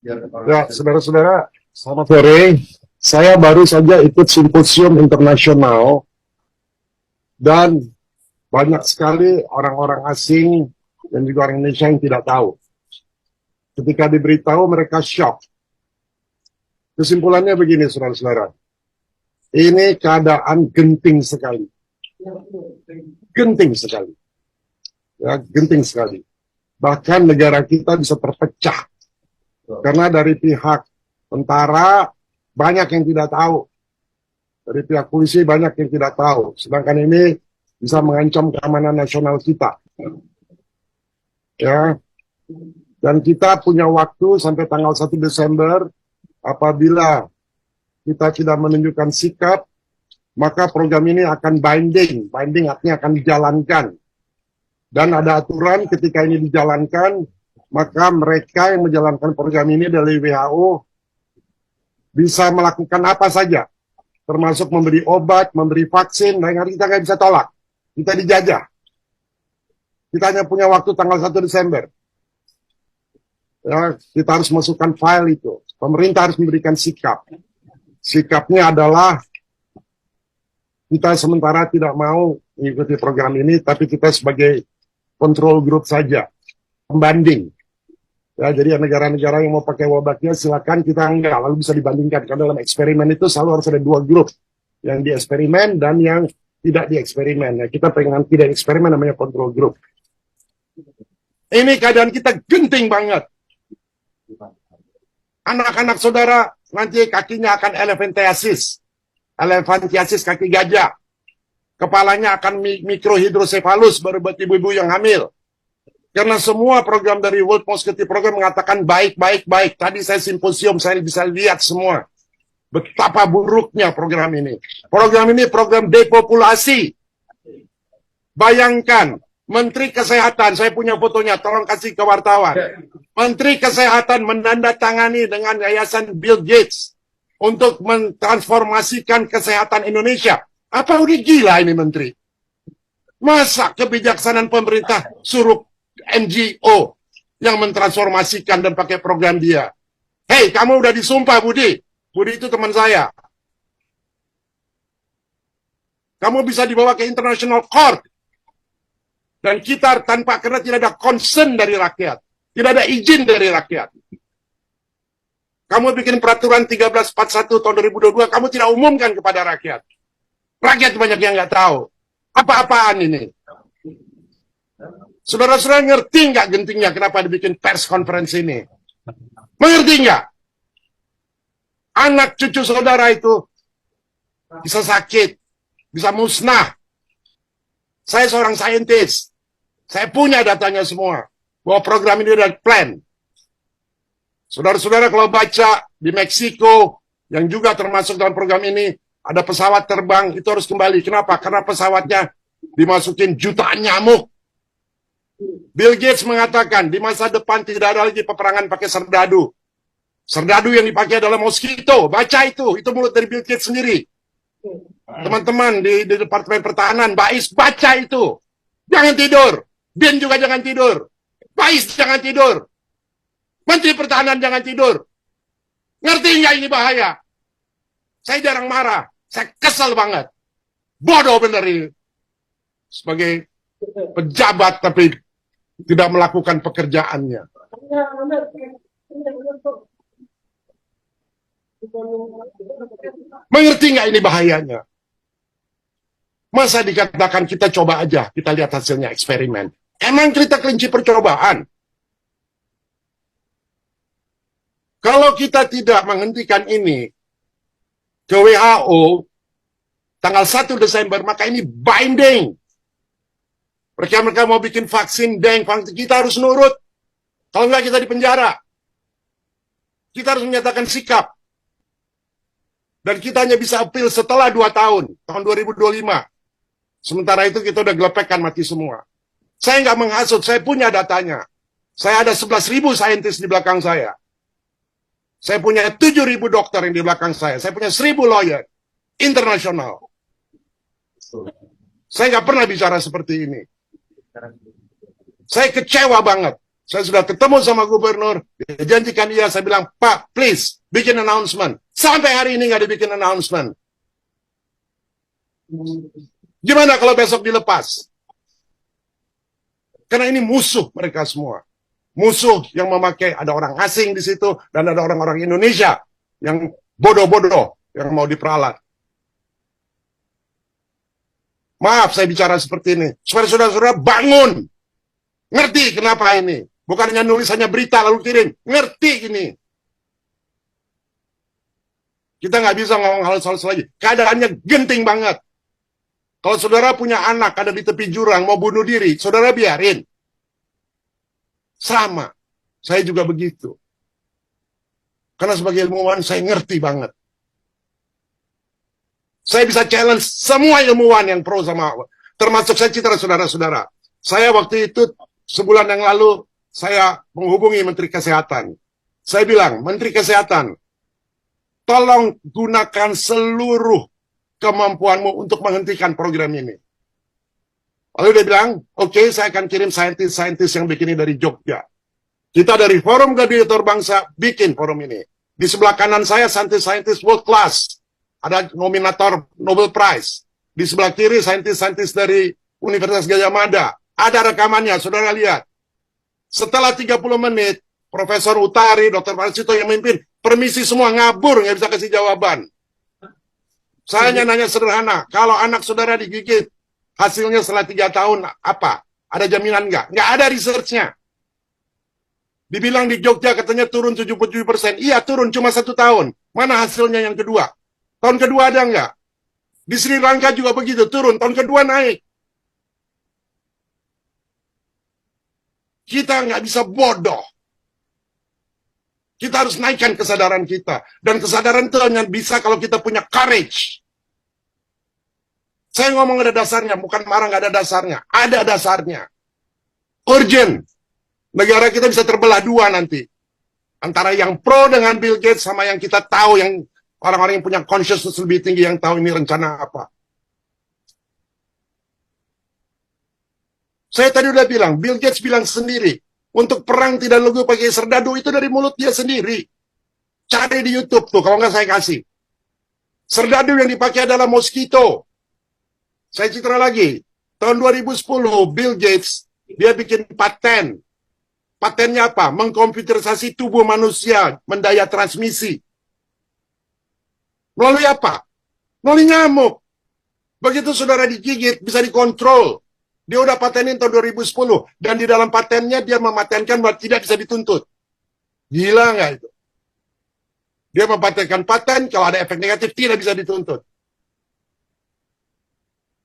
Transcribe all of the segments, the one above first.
Ya, saudara-saudara, selamat sore. Saya baru saja ikut simposium internasional dan banyak sekali orang-orang asing dan juga orang Indonesia yang tidak tahu. Ketika diberitahu, mereka shock. Kesimpulannya begini, saudara-saudara. Ini keadaan genting sekali. Genting sekali. Ya, genting sekali. Bahkan negara kita bisa terpecah. Karena dari pihak tentara banyak yang tidak tahu. Dari pihak polisi banyak yang tidak tahu. Sedangkan ini bisa mengancam keamanan nasional kita. Ya. Dan kita punya waktu sampai tanggal 1 Desember. Apabila kita tidak menunjukkan sikap, maka program ini akan binding. Binding artinya akan dijalankan. Dan ada aturan ketika ini dijalankan, maka mereka yang menjalankan program ini dari WHO bisa melakukan apa saja, termasuk memberi obat, memberi vaksin, dan kita nggak bisa tolak. Kita dijajah. Kita hanya punya waktu tanggal 1 Desember. Ya, kita harus masukkan file itu. Pemerintah harus memberikan sikap. Sikapnya adalah kita sementara tidak mau mengikuti program ini, tapi kita sebagai control group saja, pembanding. Ya, jadi negara-negara yang mau pakai wabahnya silakan, kita enggak, lalu bisa dibandingkan. Karena dalam eksperimen itu selalu harus ada dua grup, yang di eksperimen dan yang tidak di eksperimen. Ya, kita pengen tidak eksperimen namanya control group. Ini keadaan kita genting banget. Anak-anak saudara nanti kakinya akan elephantiasis. Elephantiasis kaki gajah. Kepalanya akan mikrohidrosefalus baru buat ibu-ibu yang hamil. Karena semua program dari World Mosquito Program mengatakan baik. Tadi saya simposium, saya bisa lihat semua. Betapa buruknya program ini. Program ini program depopulasi. Bayangkan, Menteri Kesehatan, saya punya fotonya, tolong kasih ke wartawan. Menteri Kesehatan menandatangani dengan Yayasan Bill Gates untuk mentransformasikan kesehatan Indonesia. Apa udah gila ini Menteri? Masa kebijaksanaan pemerintah suruh NGO yang mentransformasikan dan pakai program dia? Hei, kamu udah disumpah, Budi. Budi itu teman saya. Kamu bisa dibawa ke International Court. Dan kita tanpa, karena tidak ada concern dari rakyat. Tidak ada izin dari rakyat. Kamu bikin peraturan 1341 tahun 2022, kamu tidak umumkan kepada rakyat. Rakyat banyak yang nggak tahu. Apa-apaan ini? Saudara-saudara ngerti nggak gentingnya kenapa dibikin pers conference ini? Mengerti nggak? Anak cucu saudara itu bisa sakit, bisa musnah. Saya seorang saintis. Saya punya datanya semua. Bahwa program ini udah plan. Saudara-saudara kalau baca di Meksiko, yang juga termasuk dalam program ini, ada pesawat terbang, itu harus kembali. Kenapa? Karena pesawatnya dimasukin jutaan nyamuk. Bill Gates mengatakan, di masa depan tidak ada lagi peperangan pakai serdadu. Serdadu yang dipakai adalah mosquito. Baca itu mulut dari Bill Gates sendiri. Teman-teman di Departemen Pertahanan, Bais, baca itu. Jangan tidur. Bin juga jangan tidur. Bais jangan tidur. Menteri Pertahanan jangan tidur. Ngerti nggak ini bahaya? Saya jarang marah. Saya kesel banget. Bodoh bener ini. Sebagai pejabat tapi tidak melakukan pekerjaannya. Mengerti nggak ini bahayanya? Masa dikatakan kita coba aja, kita lihat hasilnya eksperimen. Emang kita kelinci percobaan? Kalau kita tidak menghentikan ini ke WHO tanggal 1 Desember, maka ini binding. Mereka mau bikin vaksin, kita harus nurut. Kalau enggak kita dipenjara. Kita harus menyatakan sikap. Dan kita hanya bisa appeal setelah 2 tahun, tahun 2025. Sementara itu kita udah gelepekkan mati semua. Saya nggak menghasut, saya punya datanya. Saya ada 11.000 saintis di belakang saya. Saya punya 7.000 dokter yang di belakang saya. Saya punya 1.000 lawyer internasional. Saya nggak pernah bicara seperti ini. Saya kecewa banget. Saya sudah ketemu sama gubernur, dia janjikan iya, saya bilang, Pak, please, bikin announcement. Sampai hari ini nggak dibikin announcement. Gimana kalau besok dilepas? Karena ini musuh mereka semua. Musuh yang memakai, ada orang asing di situ, dan ada orang-orang Indonesia yang bodoh-bodoh, yang mau diperalat. Maaf saya bicara seperti ini, supaya saudara-saudara bangun. Ngerti kenapa ini? Bukan hanya nulisannya berita lalu kirim. Ngerti ini. Kita nggak bisa ngomong hal-hal lagi. Keadaannya genting banget. Kalau saudara punya anak ada di tepi jurang mau bunuh diri, saudara biarin. Sama. Saya juga begitu. Karena sebagai ilmuwan saya ngerti banget. Saya bisa challenge semua ilmuwan yang pro sama, termasuk saya citra saudara-saudara. Saya waktu itu sebulan yang lalu saya menghubungi Menteri Kesehatan. Saya bilang, Menteri Kesehatan, tolong gunakan seluruh kemampuanmu untuk menghentikan program ini. Lalu dia bilang, oke, saya akan kirim saintis-saintis yang bikin ini dari Jogja. Kita dari Forum Gladiator Bangsa bikin forum ini. Di sebelah kanan saya saintis-saintis world class. Ada nominator Nobel Prize. Di sebelah kiri saintis-saintis dari Universitas Gajah Mada. Ada rekamannya, saudara lihat. Setelah 30 menit, Profesor Utari, Dr. Marsito yang memimpin, permisi semua ngabur, nggak bisa kasih jawaban. Saya hanya nanya sederhana, kalau anak saudara digigit, hasilnya setelah 3 tahun apa? Ada jaminan nggak? Nggak ada research-nya. Dibilang di Jogja katanya turun 77%. Iya turun, cuma 1 tahun. Mana hasilnya yang kedua? Tahun kedua ada nggak? Di Sri Lanka juga begitu, turun. Tahun kedua naik. Kita nggak bisa bodoh. Kita harus naikkan kesadaran kita. Dan kesadaran itu hanya bisa kalau kita punya courage. Saya ngomong ada dasarnya, bukan marah nggak ada dasarnya. Ada dasarnya. Urgent. Negara kita bisa terbelah dua nanti. Antara yang pro dengan Bill Gates sama yang kita tahu, yang orang-orang yang punya consciousness lebih tinggi yang tahu ini rencana apa. Saya tadi udah bilang, Bill Gates bilang sendiri, untuk perang tidak lugu pakai serdadu itu dari mulut dia sendiri. Cari di YouTube tuh, kalau nggak saya kasih. Serdadu yang dipakai adalah mosquito. Saya citra lagi. Tahun 2010, Bill Gates, dia bikin paten. Patennya apa? Mengkomputerisasi tubuh manusia, mendaya transmisi. Melalui apa? Melalui nyamuk. Begitu saudara digigit, bisa dikontrol. Dia udah patenin tahun 2010. Dan di dalam patennya dia mematenkan bahwa tidak bisa dituntut. Gila nggak itu? Dia mempatenkan paten, kalau ada efek negatif tidak bisa dituntut.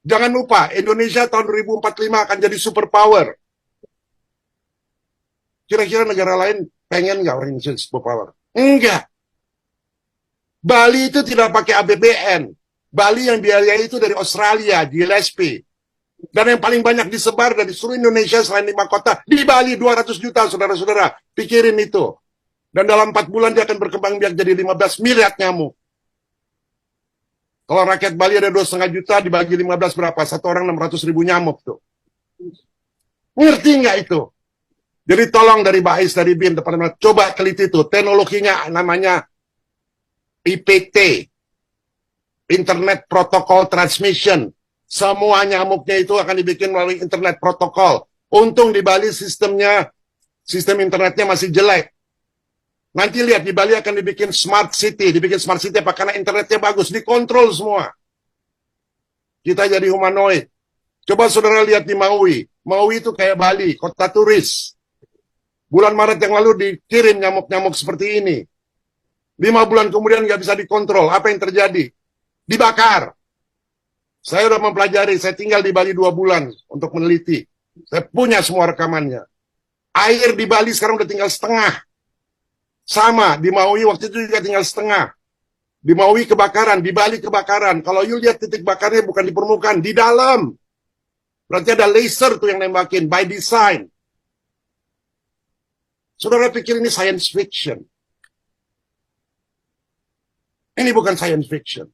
Jangan lupa, Indonesia tahun 2045 akan jadi superpower. Kira-kira negara lain pengen nggak orang Indonesia superpower? Enggak. Bali itu tidak pakai APBN. Bali yang biayai itu dari Australia, Gillespie. Dan yang paling banyak disebar dari seluruh Indonesia selain 5 kota, di Bali 200 juta, saudara-saudara. Pikirin itu. Dan dalam 4 bulan dia akan berkembang biak jadi 15 miliar nyamuk. Kalau rakyat Bali ada 2,5 juta, dibagi 15 berapa? Satu orang 600.000 nyamuk tuh. Ngerti nggak itu? Jadi tolong dari BAIS, dari BIM, Departemen, coba teliti itu. Teknologinya namanya IPT. Internet Protocol Transmission. Semua nyamuknya itu akan dibikin melalui internet protokol. Untung di Bali sistem internetnya masih jelek. Nanti lihat di Bali akan dibikin smart city. Dibikin smart city apa? Karena internetnya bagus. Dikontrol semua. Kita jadi humanoid. Coba saudara lihat di Maui. Maui itu kayak Bali, kota turis. Bulan Maret yang lalu dikirim nyamuk-nyamuk seperti ini. 5 bulan kemudian nggak bisa dikontrol. Apa yang terjadi? Dibakar. Saya udah mempelajari, saya tinggal di Bali 2 bulan untuk meneliti. Saya punya semua rekamannya. Air di Bali sekarang udah tinggal setengah. Sama, di Maui waktu itu juga tinggal setengah. Di Maui kebakaran, di Bali kebakaran. Kalau you lihat titik bakarnya bukan di permukaan, di dalam. Berarti ada laser tuh yang nembakin, by design. Saudara pikir ini science fiction. Ini bukan science fiction.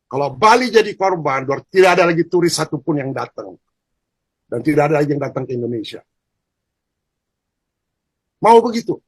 Kalau Bali jadi korban, tidak ada lagi turis satupun yang datang. Dan tidak ada lagi yang datang ke Indonesia. Mau begitu?